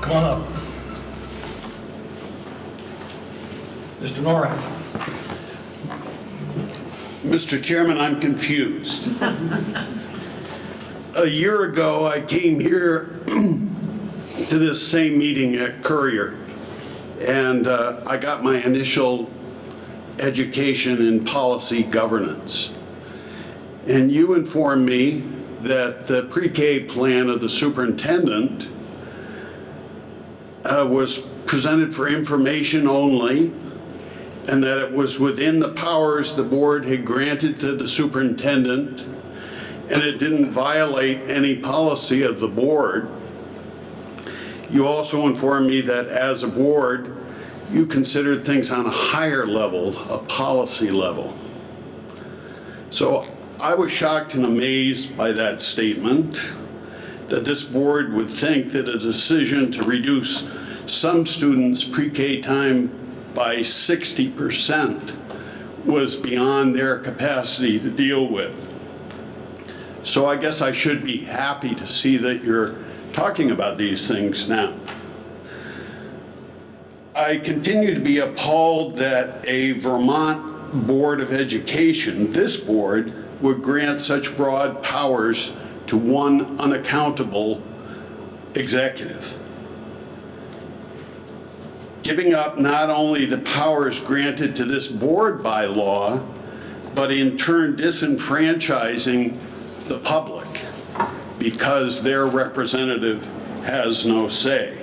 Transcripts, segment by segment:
Come on up. Mr. Norath. Mr. Chairman, I'm confused. A year ago, I came here to this same meeting at Courier, and I got my initial education in policy governance. And you informed me that the pre-K plan of the superintendent was presented for information only, and that it was within the powers the board had granted to the superintendent, and it didn't violate any policy of the board. You also informed me that as a board, you considered things on a higher level, a policy level. So I was shocked and amazed by that statement, that this board would think that a decision to reduce some students' pre-K time by 60% was beyond their capacity to deal with. So I guess I should be happy to see that you're talking about these things now. I continue to be appalled that a Vermont Board of Education, this board, would grant such broad powers to one unaccountable executive. Giving up not only the powers granted to this board by law, but in turn disenfranchising the public because their representative has no say.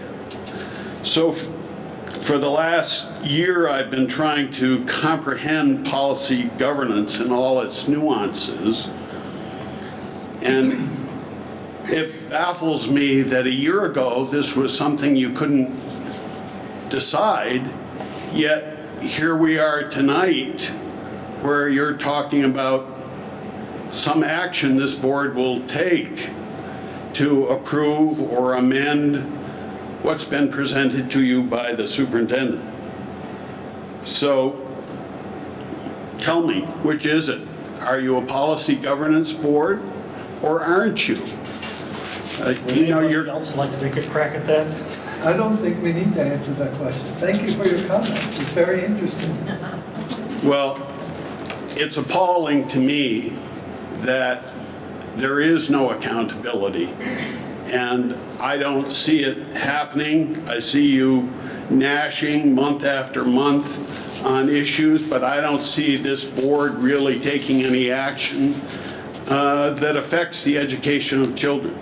So for the last year, I've been trying to comprehend policy governance and all its nuances. And it baffles me that a year ago, this was something you couldn't decide, yet here we are tonight where you're talking about some action this board will take to approve or amend what's been presented to you by the superintendent. So tell me, which is it? Are you a policy governance board or aren't you? Would anybody else like to take a crack at that? I don't think we need to answer that question. Thank you for your comment. It's very interesting. Well, it's appalling to me that there is no accountability, and I don't see it happening. I see you gnashing month after month on issues, but I don't see this board really taking any action that affects the education of children.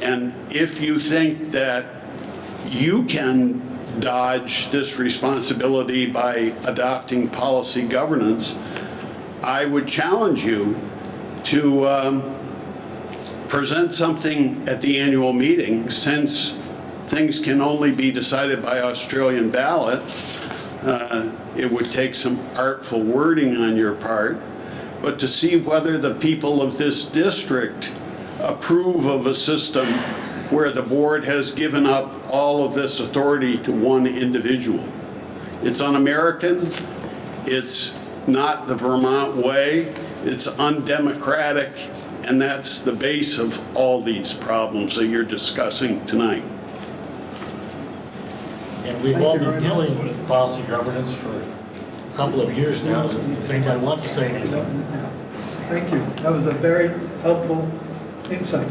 And if you think that you can dodge this responsibility by adopting policy governance, I would challenge you to present something at the annual meeting, since things can only be decided by Australian ballot. It would take some artful wording on your part, but to see whether the people of this district approve of a system where the board has given up all of this authority to one individual. It's un-American, it's not the Vermont way, it's undemocratic, and that's the base of all these problems that you're discussing tonight. And we've all been dealing with policy governance for a couple of years now. Does anybody want to say anything? Thank you. That was a very helpful insight.